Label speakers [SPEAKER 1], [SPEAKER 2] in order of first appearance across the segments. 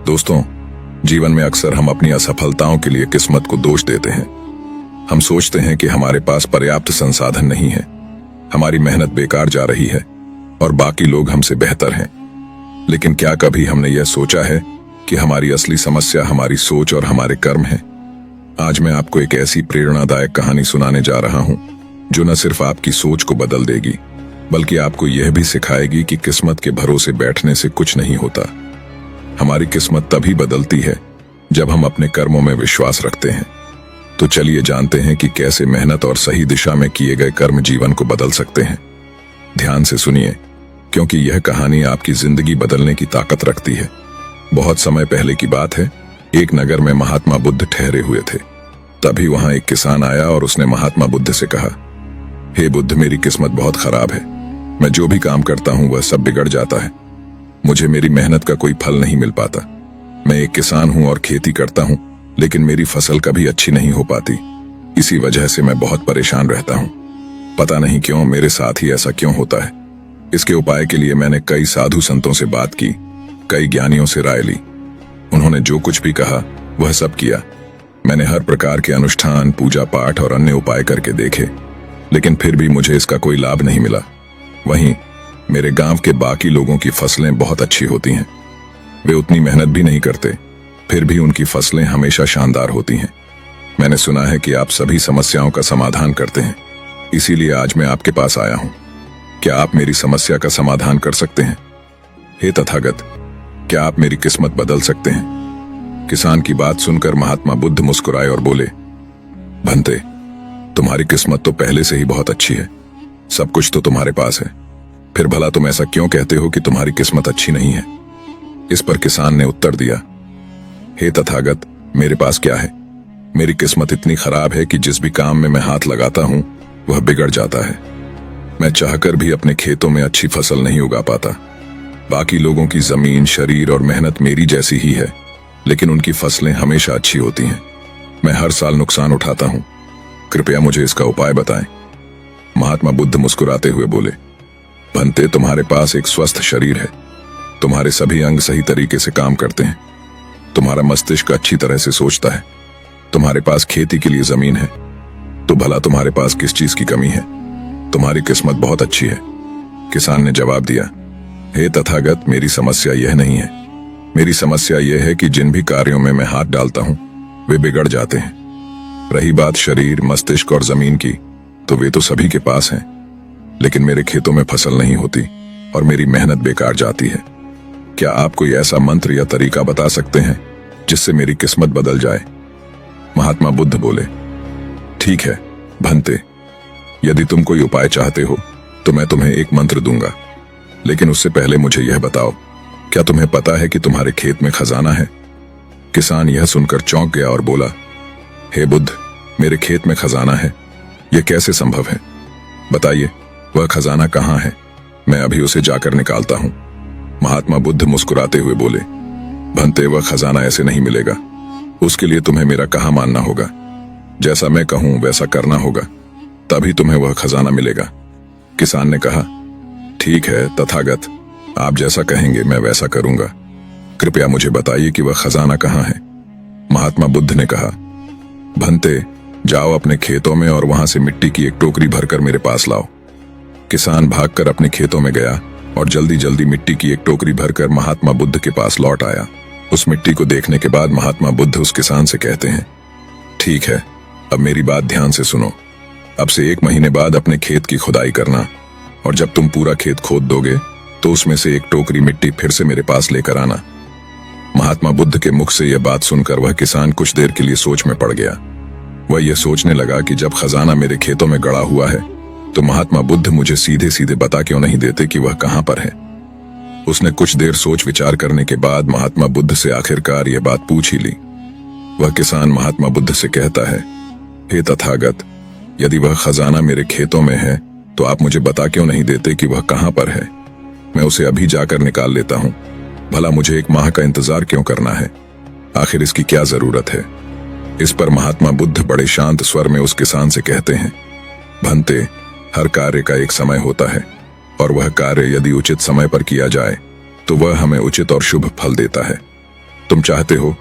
[SPEAKER 1] दोस्तों, जीवन में अक्सर हम अपनी असफलताओं के लिए किस्मत को दोष देते हैं। हम सोचते हैं कि हमारे पास पर्याप्त संसाधन नहीं है, हमारी मेहनत बेकार जा रही है और बाकी लोग हमसे बेहतर हैं। लेकिन क्या कभी हमने यह सोचा है कि हमारी असली समस्या हमारी सोच और हमारे कर्म है? आज मैं आपको एक ऐसी प्रेरणादायक कहानी सुनाने जा रहा हूं जो न सिर्फ आपकी सोच को बदल देगी बल्कि आपको यह भी सिखाएगी कि किस्मत के भरोसे बैठने से कुछ नहीं होता। हमारी किस्मत तभी बदलती है जब हम अपने कर्मों में विश्वास रखते हैं। तो चलिए जानते हैं कि कैसे मेहनत और सही दिशा में किए गए कर्म जीवन को बदल सकते हैं। ध्यान से सुनिए, क्योंकि यह कहानी आपकी जिंदगी बदलने की ताकत रखती है। बहुत समय पहले की बात है, एक नगर में महात्मा बुद्ध ठहरे हुए थे। तभी वहां एक किसान आया और उसने महात्मा बुद्ध से कहा, हे बुद्ध, मेरी किस्मत बहुत खराब है। मैं जो भी काम करता हूं वह सब बिगड़ जाता है। मुझे मेरी मेहनत का कोई फल नहीं मिल पाता। मैं एक किसान हूं और खेती करता हूं, लेकिन मेरी फसल कभी अच्छी नहीं हो पाती। इसी वजह से मैं बहुत परेशान रहता हूं। पता नहीं क्यों मेरे साथ ही ऐसा क्यों होता है। इसके उपाय के लिए मैंने कई साधु संतों से बात की, कई ज्ञानियों से राय ली। उन्होंने जो कुछ भी कहा वह सब किया। मैंने हर प्रकार के अनुष्ठान, पूजा पाठ और अन्य उपाय करके देखे, लेकिन फिर भी मुझे इसका कोई लाभ नहीं मिला। वहीं मेरे गांव के बाकी लोगों की फसलें बहुत अच्छी होती हैं। वे उतनी मेहनत भी नहीं करते, फिर भी उनकी फसलें हमेशा शानदार होती हैं। मैंने सुना है कि आप सभी समस्याओं का समाधान करते हैं, इसीलिए आज मैं आपके पास आया हूं। क्या आप मेरी समस्या का समाधान कर सकते हैं? हे तथागत, क्या आप मेरी किस्मत बदल सकते हैं? किसान की बात सुनकर महात्मा बुद्ध मुस्कुराए और बोले, भंते, तुम्हारी किस्मत तो पहले से ही बहुत अच्छी है। सब कुछ तो तुम्हारे पास है, फिर भला तुम ऐसा क्यों कहते हो कि तुम्हारी किस्मत अच्छी नहीं है? इस पर किसान ने उत्तर दिया, हे तथागत, मेरे पास क्या है? मेरी किस्मत इतनी खराब है कि जिस भी काम में मैं हाथ लगाता हूं वह बिगड़ जाता है। मैं चाहकर भी अपने खेतों में अच्छी फसल नहीं उगा पाता। बाकी लोगों की जमीन, शरीर और मेहनत मेरी जैसी ही है, लेकिन उनकी फसलें हमेशा अच्छी होती हैं। मैं हर साल नुकसान उठाता हूं। कृपया मुझे इसका उपाय बताएं। महात्मा बुद्ध मुस्कुराते हुए बोले, भंते, तुम्हारे पास एक स्वस्थ शरीर है। तुम्हारे सभी अंग सही तरीके से काम करते हैं। तुम्हारा मस्तिष्क अच्छी तरह से सोचता है। तुम्हारे पास खेती के लिए जमीन है। तो भला तुम्हारे पास किस चीज की कमी है? तुम्हारी किस्मत बहुत अच्छी है। किसान ने जवाब दिया, हे तथागत, मेरी समस्या यह नहीं है। मेरी समस्या यह है कि जिन भी कार्यों में मैं हाथ डालता हूं वे बिगड़ जाते हैं। रही बात शरीर, मस्तिष्क और जमीन की, तो वे तो सभी के पास हैं, लेकिन मेरे खेतों में फसल नहीं होती और मेरी मेहनत बेकार जाती है। क्या आप कोई ऐसा मंत्र या तरीका बता सकते हैं जिससे मेरी किस्मत बदल जाए? महात्मा बुद्ध बोले, ठीक है भंते, यदि तुम कोई उपाय चाहते हो तो मैं तुम्हें एक मंत्र दूंगा, लेकिन उससे पहले मुझे यह बताओ, क्या तुम्हें पता है कि तुम्हारे खेत में खजाना है? किसान यह सुनकर चौंक गया और बोला, हे बुद्ध, मेरे खेत में खजाना है? यह कैसे संभव है? बताइए, वह खजाना कहाँ है? मैं अभी उसे जाकर निकालता हूं। महात्मा बुद्ध मुस्कुराते हुए बोले, भंते, वह खजाना ऐसे नहीं मिलेगा। उसके लिए तुम्हें मेरा कहा मानना होगा। जैसा मैं कहूं वैसा करना होगा, तभी तुम्हें वह खजाना मिलेगा। किसान ने कहा, ठीक है तथागत, आप जैसा कहेंगे मैं वैसा करूंगा। कृपया मुझे बताइए कि वह खजाना कहाँ है? महात्मा बुद्ध ने कहा, भंते, जाओ अपने खेतों में और वहां से मिट्टी की एक टोकरी भरकर मेरे पास लाओ। किसान भागकर अपने खेतों में गया और जल्दी जल्दी मिट्टी की एक टोकरी भरकर महात्मा बुद्ध के पास लौट आया। उस मिट्टी को देखने के बाद महात्मा बुद्ध उस किसान से कहते हैं, ठीक है, अब मेरी बात ध्यान से सुनो। अब से 1 महीने बाद अपने खेत की खुदाई करना, और जब तुम पूरा खेत खोद दोगे तो उसमें से एक टोकरी मिट्टी फिर से मेरे पास लेकर आना। महात्मा बुद्ध के मुख से यह बात सुनकर वह किसान कुछ देर के लिए सोच में पड़ गया। वह यह सोचने लगा कि जब खजाना मेरे खेतों में गड़ा हुआ है तो महात्मा बुद्ध मुझे सीधे सीधे बता क्यों नहीं देते कि वह कहां पर है। उसने कुछ देर सोच विचार करने के बाद महात्मा बुद्ध से आखिरकार यह बात पूछ ही ली। वह किसान महात्मा बुद्ध से कहता है, हे तथागत, यदि वह खजाना मेरे खेतों में है तो आप मुझे बता क्यों नहीं देते कि वह कहां पर है? मैं उसे अभी जाकर निकाल लेता हूं। भला मुझे 1 माह का इंतजार क्यों करना है? आखिर इसकी क्या जरूरत है? इस पर महात्मा बुद्ध बड़े शांत स्वर में उस किसान से कहते हैं, भंते, हर कार्य का एक समय होता है और वह कार्य यदि उचित समय पर किया जाए तो वह हमें उचित और शुभ फल देता है। तुम तुम चाहते हो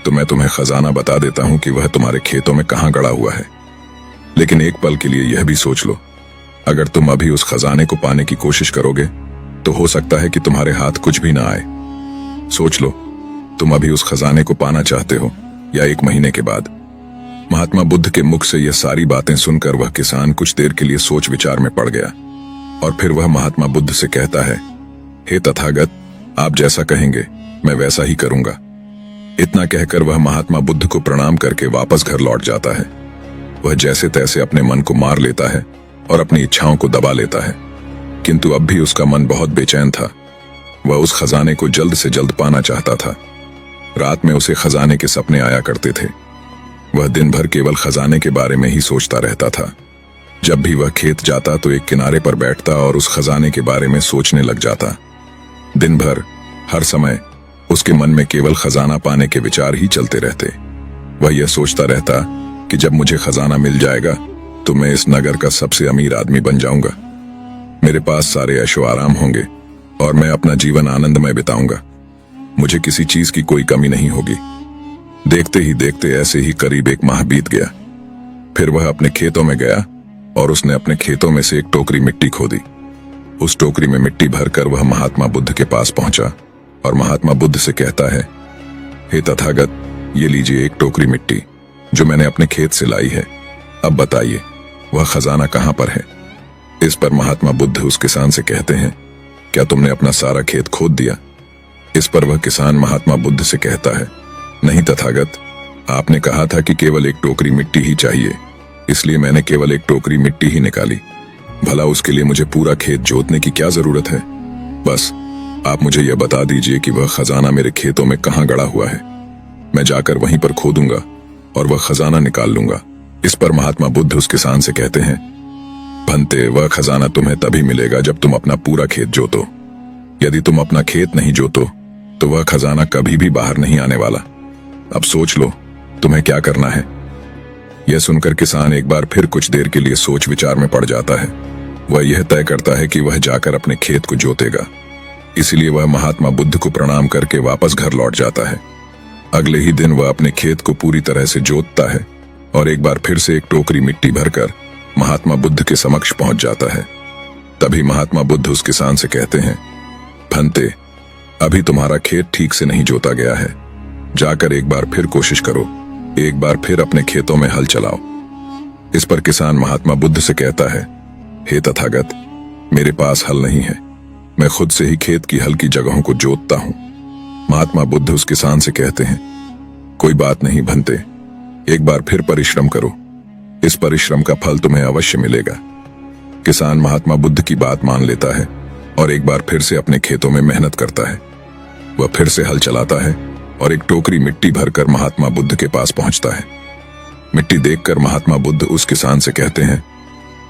[SPEAKER 1] तो मैं तुम्हें खजाना बता देता हूं कि वह तुम्हारे खेतों में कहां गड़ा हुआ है। लेकिन एक पल के लिए यह भी सोच लो, अगर तुम अभी उस खजाने को पाने की कोशिश करोगे तो हो सकता है कि तुम्हारे हाथ कुछ भी ना आए। सोच लो, तुम अभी उस खजाने को पाना चाहते हो या 1 महीने के बाद। महात्मा बुद्ध के मुख से यह सारी बातें सुनकर वह किसान कुछ देर के लिए सोच विचार में पड़ गया और फिर वह महात्मा बुद्ध से कहता है, हे तथागत, आप जैसा कहेंगे मैं वैसा ही करूंगा। इतना कहकर वह महात्मा बुद्ध को प्रणाम करके वापस घर लौट जाता है। वह जैसे तैसे अपने मन को मार लेता है और अपनी इच्छाओं को दबा लेता है, किंतु अब भी उसका मन बहुत बेचैन था। वह उस खजाने को जल्द से जल्द पाना चाहता था। रात में उसे खजाने के सपने आया करते थे। वह दिन भर केवल खजाने के बारे में ही सोचता रहता था। जब भी वह खेत जाता तो एक किनारे पर बैठता और उस खजाने के बारे में सोचने लग जाता। दिन भर हर समय उसके मन में केवल खजाना पाने के विचार ही चलते रहते। वह यह सोचता रहता कि जब मुझे खजाना मिल जाएगा तो मैं इस नगर का सबसे अमीर आदमी बन जाऊंगा। मेरे पास सारे ऐशो आराम होंगे और मैं अपना जीवन आनंदमय बिताऊंगा। मुझे किसी चीज की कोई कमी नहीं होगी। देखते ही देखते ऐसे ही करीब 1 माह बीत गया। फिर वह अपने खेतों में गया और उसने अपने खेतों में से एक टोकरी मिट्टी खोदी। उस टोकरी में मिट्टी भरकर वह महात्मा बुद्ध के पास पहुंचा और महात्मा बुद्ध से कहता है, हे तथागत, ये लीजिए एक टोकरी मिट्टी जो मैंने अपने खेत से लाई है। अब बताइए वह खजाना कहां पर है। इस पर महात्मा बुद्ध उस किसान से कहते हैं, क्या तुमने अपना सारा खेत खोद दिया? इस पर वह किसान महात्मा बुद्ध से कहता है, नहीं तथागत, आपने कहा था कि केवल एक टोकरी मिट्टी ही चाहिए, इसलिए मैंने केवल एक टोकरी मिट्टी ही निकाली। भला उसके लिए मुझे पूरा खेत जोतने की क्या जरूरत है? बस आप मुझे यह बता दीजिए कि वह खजाना मेरे खेतों में कहां गड़ा हुआ है। मैं जाकर वहीं पर खोदूंगा और वह खजाना निकाल लूंगा। इस पर महात्मा बुद्ध उस किसान से कहते हैं, भंते, वह खजाना तुम्हें तभी मिलेगा जब तुम अपना पूरा खेत जोतो। यदि तुम अपना खेत नहीं जोतो तो वह खजाना कभी भी बाहर नहीं आने वाला। अब सोच लो तुम्हें क्या करना है। यह सुनकर किसान एक बार फिर कुछ देर के लिए सोच विचार में पड़ जाता है। वह यह तय करता है कि वह जाकर अपने खेत को जोतेगा। इसलिए वह महात्मा बुद्ध को प्रणाम करके वापस घर लौट जाता है। अगले ही दिन वह अपने खेत को पूरी तरह से जोतता है और एक बार फिर से एक टोकरी मिट्टी भरकर महात्मा बुद्ध के समक्ष पहुंच जाता है। तभी महात्मा बुद्ध उस किसान से कहते हैं, भंते, अभी तुम्हारा खेत ठीक से नहीं जोता गया है। जाकर एक बार फिर कोशिश करो, एक बार फिर अपने खेतों में हल चलाओ। इस पर किसान महात्मा बुद्ध से कहता है, हे तथागत, मेरे पास हल नहीं है। मैं खुद से ही खेत की हल्की जगहों को जोतता हूं। महात्मा बुद्ध उस किसान से कहते हैं, कोई बात नहीं भंते, एक बार फिर परिश्रम करो। इस परिश्रम का फल तुम्हें अवश्य मिलेगा। किसान महात्मा बुद्ध की बात मान लेता है और एक बार फिर से अपने खेतों में मेहनत करता है। वह फिर से हल चलाता है और एक टोकरी मिट्टी भरकर महात्मा बुद्ध के पास पहुंचता है। मिट्टी देखकर महात्मा बुद्ध उस किसान से कहते हैं,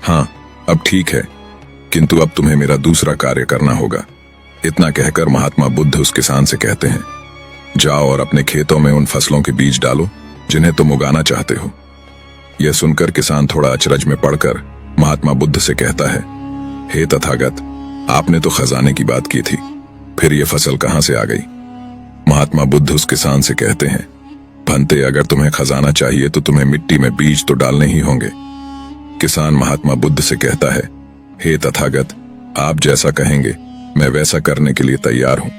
[SPEAKER 1] हाँ, अब ठीक है, किंतु अब तुम्हें मेरा दूसरा कार्य करना होगा। इतना कहकर महात्मा बुद्ध उस किसान से कहते हैं, जाओ और अपने खेतों में उन फसलों के बीज डालो जिन्हें तुम उगाना चाहते हो। यह सुनकर किसान थोड़ा अचरज में पड़कर महात्मा बुद्ध से कहता है, हे तथागत, आपने तो खजाने की बात की थी, फिर यह फसल कहां से आ गई? महात्मा बुद्ध उस किसान से कहते हैं, भंते, अगर तुम्हें खजाना चाहिए तो तुम्हें मिट्टी में बीज तो डालने ही होंगे। किसान महात्मा बुद्ध से कहता है, हे तथागत, आप जैसा कहेंगे मैं वैसा करने के लिए तैयार हूं,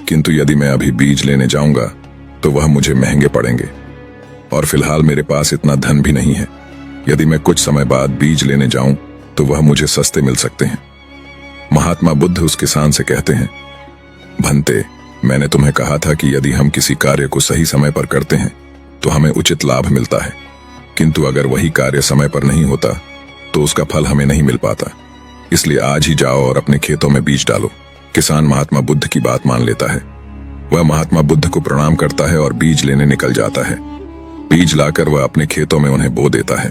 [SPEAKER 1] किंतु यदि मैं अभी बीज लेने जाऊंगा तो वह मुझे महंगे पड़ेंगे और फिलहाल मेरे पास इतना धन भी नहीं है। यदि मैं कुछ समय बाद बीज लेने जाऊं तो वह मुझे सस्ते मिल सकते हैं। महात्मा बुद्ध उस किसान से कहते हैं, भंते, मैंने तुम्हें कहा था कि यदि हम किसी कार्य को सही समय पर करते हैं तो हमें उचित लाभ मिलता है, किंतु अगर वही कार्य समय पर नहीं होता तो उसका फल हमें नहीं मिल पाता। इसलिए आज ही जाओ और अपने खेतों में बीज डालो। किसान महात्मा बुद्ध की बात मान लेता है। वह महात्मा बुद्ध को प्रणाम करता है और बीज लेने निकल जाता है। बीज लाकर वह अपने खेतों में उन्हें बो देता है।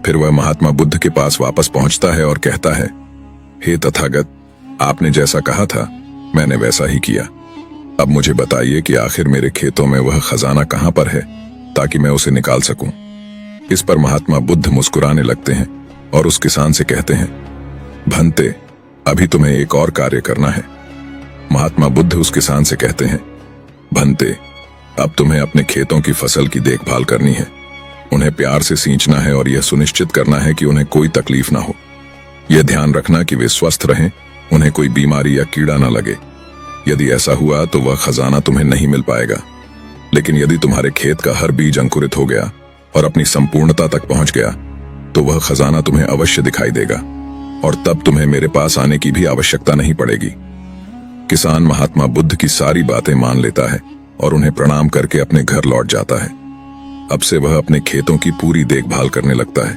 [SPEAKER 1] फिर वह महात्मा बुद्ध के पास वापस पहुंचता है और कहता है, हे तथागत, आपने जैसा कहा था मैंने वैसा ही किया। अब मुझे बताइए कि आखिर मेरे खेतों में वह खजाना कहां पर है ताकि मैं उसे निकाल सकूं। इस पर महात्मा बुद्ध मुस्कुराने लगते हैं और उस किसान से कहते हैं, भंते, अभी तुम्हें एक और कार्य करना है। महात्मा बुद्ध उस किसान से कहते हैं, भंते, अब तुम्हें अपने खेतों की फसल की देखभाल करनी है। उन्हें प्यार से सींचना है और यह सुनिश्चित करना है कि उन्हें कोई तकलीफ ना हो। यह ध्यान रखना कि वे स्वस्थ रहें, उन्हें कोई बीमारी या कीड़ा ना लगे। यदि ऐसा हुआ तो वह खजाना तुम्हें नहीं मिल पाएगा। लेकिन यदि तुम्हारे खेत का हर बीज अंकुरित हो गया और अपनी संपूर्णता तक पहुंच गया, तो वह खजाना तुम्हें अवश्य दिखाई देगा और तब तुम्हें मेरे पास आने की भी आवश्यकता नहीं पड़ेगी। किसान महात्मा बुद्ध की सारी बातें मान लेता है और उन्हें प्रणाम करके अपने घर लौट जाता है। अब से वह अपने खेतों की पूरी देखभाल करने लगता है।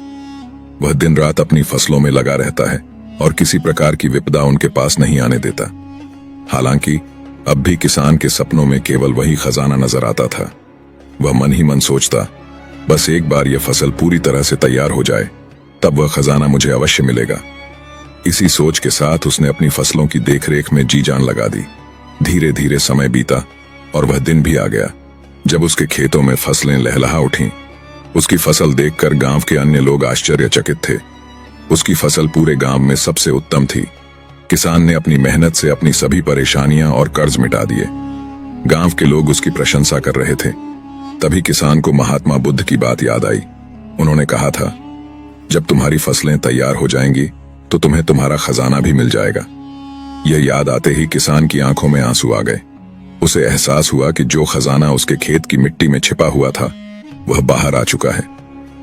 [SPEAKER 1] वह दिन रात अपनी फसलों में लगा रहता है और किसी प्रकार की विपदा उनके पास नहीं आने देता। हालांकि अब भी किसान के सपनों में केवल वही खजाना नजर आता था। वह मन ही मन सोचता, बस एक बार यह फसल पूरी तरह से तैयार हो जाए, तब वह खजाना मुझे अवश्य मिलेगा। इसी सोच के साथ उसने अपनी फसलों की देखरेख में जी जान लगा दी। धीरे धीरे समय बीता और वह दिन भी आ गया जब उसके खेतों में फसलें लहलहा उठीं। उसकी फसल देखकर गांव के अन्य लोग आश्चर्यचकित थे। उसकी फसल पूरे गांव में सबसे उत्तम थी। किसान ने अपनी मेहनत से अपनी सभी परेशानियां और कर्ज मिटा दिए। गांव के लोग उसकी प्रशंसा कर रहे थे। तभी किसान को महात्मा बुद्ध की बात याद आई। उन्होंने कहा था, जब तुम्हारी फसलें तैयार हो जाएंगी तो तुम्हें तुम्हारा खजाना भी मिल जाएगा। यह याद आते ही किसान की आंखों में आंसू आ गए। उसे एहसास हुआ कि जो खजाना उसके खेत की मिट्टी में छिपा हुआ था वह बाहर आ चुका है।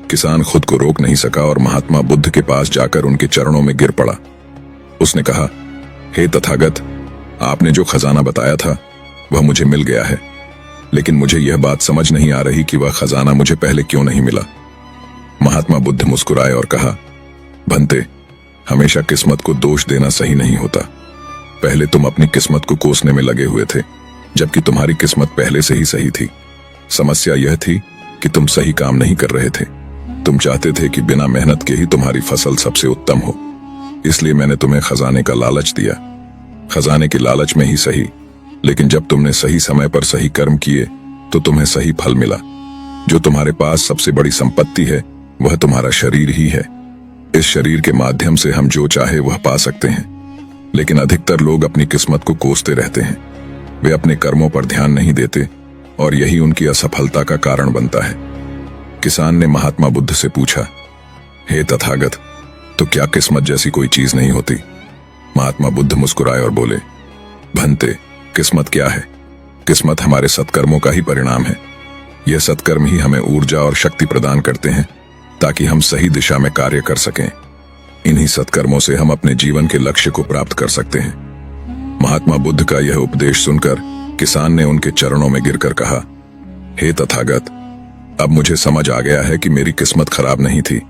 [SPEAKER 1] किसान खुद को रोक नहीं सका और महात्मा बुद्ध के पास जाकर उनके चरणों में गिर पड़ा। उसने कहा, हे तथागत, आपने जो खजाना बताया था वह मुझे मिल गया है, लेकिन मुझे यह बात समझ नहीं आ रही कि वह खजाना मुझे पहले क्यों नहीं मिला। महात्मा बुद्ध मुस्कुराए और कहा, भंते, हमेशा किस्मत को दोष देना सही नहीं होता। पहले तुम अपनी किस्मत को कोसने में लगे हुए थे, जबकि तुम्हारी किस्मत पहले से ही सही थी। समस्या यह थी कि तुम सही काम नहीं कर रहे थे। तुम चाहते थे कि बिना मेहनत के ही तुम्हारी फसल सबसे उत्तम हो, इसलिए मैंने तुम्हें खजाने का लालच दिया। खजाने के लालच में ही सही, लेकिन जब तुमने सही समय पर सही कर्म किए तो तुम्हें सही फल मिला। जो तुम्हारे पास सबसे बड़ी संपत्ति है वह तुम्हारा शरीर ही है। इस शरीर के माध्यम से हम जो चाहे वह पा सकते हैं, लेकिन अधिकतर लोग अपनी किस्मत को कोसते रहते हैं। वे अपने कर्मों पर ध्यान नहीं देते और यही उनकी असफलता का कारण बनता है। किसान ने महात्मा बुद्ध से पूछा, हे तथागत, तो क्या किस्मत जैसी कोई चीज नहीं होती? महात्मा बुद्ध मुस्कुराए और बोले, भंते, किस्मत क्या है? किस्मत हमारे सत्कर्मों का ही परिणाम है। यह सत्कर्म ही हमें ऊर्जा और शक्ति प्रदान करते हैं ताकि हम सही दिशा में कार्य कर सकें। इन्हीं सत्कर्मों से हम अपने जीवन के लक्ष्य को प्राप्त कर सकते हैं। महात्मा बुद्ध का यह उपदेश सुनकर किसान ने उनके चरणों में गिरकर कहा, हे तथागत, अब मुझे समझ आ गया है कि मेरी किस्मत खराब नहीं थी,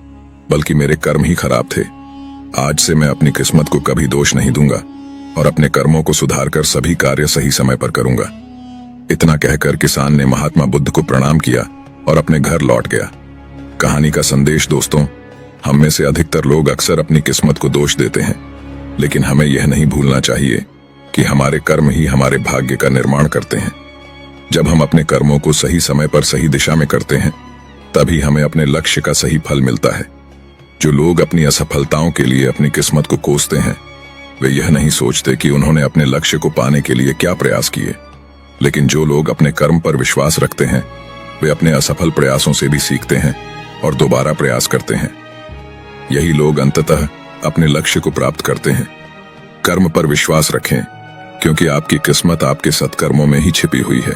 [SPEAKER 1] बल्कि मेरे कर्म ही खराब थे। आज से मैं अपनी किस्मत को कभी दोष नहीं दूंगा और अपने कर्मों को सुधारकर सभी कार्य सही समय पर करूंगा। इतना कहकर किसान ने महात्मा बुद्ध को प्रणाम किया और अपने घर लौट गया। कहानी का संदेश दोस्तों, हम में से अधिकतर लोग अक्सर अपनी किस्मत को दोष देते हैं, लेकिन हमें यह नहीं भूलना चाहिए कि हमारे कर्म ही हमारे भाग्य का निर्माण करते हैं। जब हम अपने कर्मों को सही समय पर सही दिशा में करते हैं, तभी हमें अपने लक्ष्य का सही फल मिलता है। जो लोग अपनी असफलताओं के लिए अपनी किस्मत को कोसते हैं, वे यह नहीं सोचते कि उन्होंने अपने लक्ष्य को पाने के लिए क्या प्रयास किए। लेकिन जो लोग अपने कर्म पर विश्वास रखते हैं, वे अपने असफल प्रयासों से भी सीखते हैं और दोबारा प्रयास करते हैं। यही लोग अंततः अपने लक्ष्य को प्राप्त करते हैं। कर्म पर विश्वास रखें, क्योंकि आपकी किस्मत आपके सत्कर्मों में ही छिपी हुई है।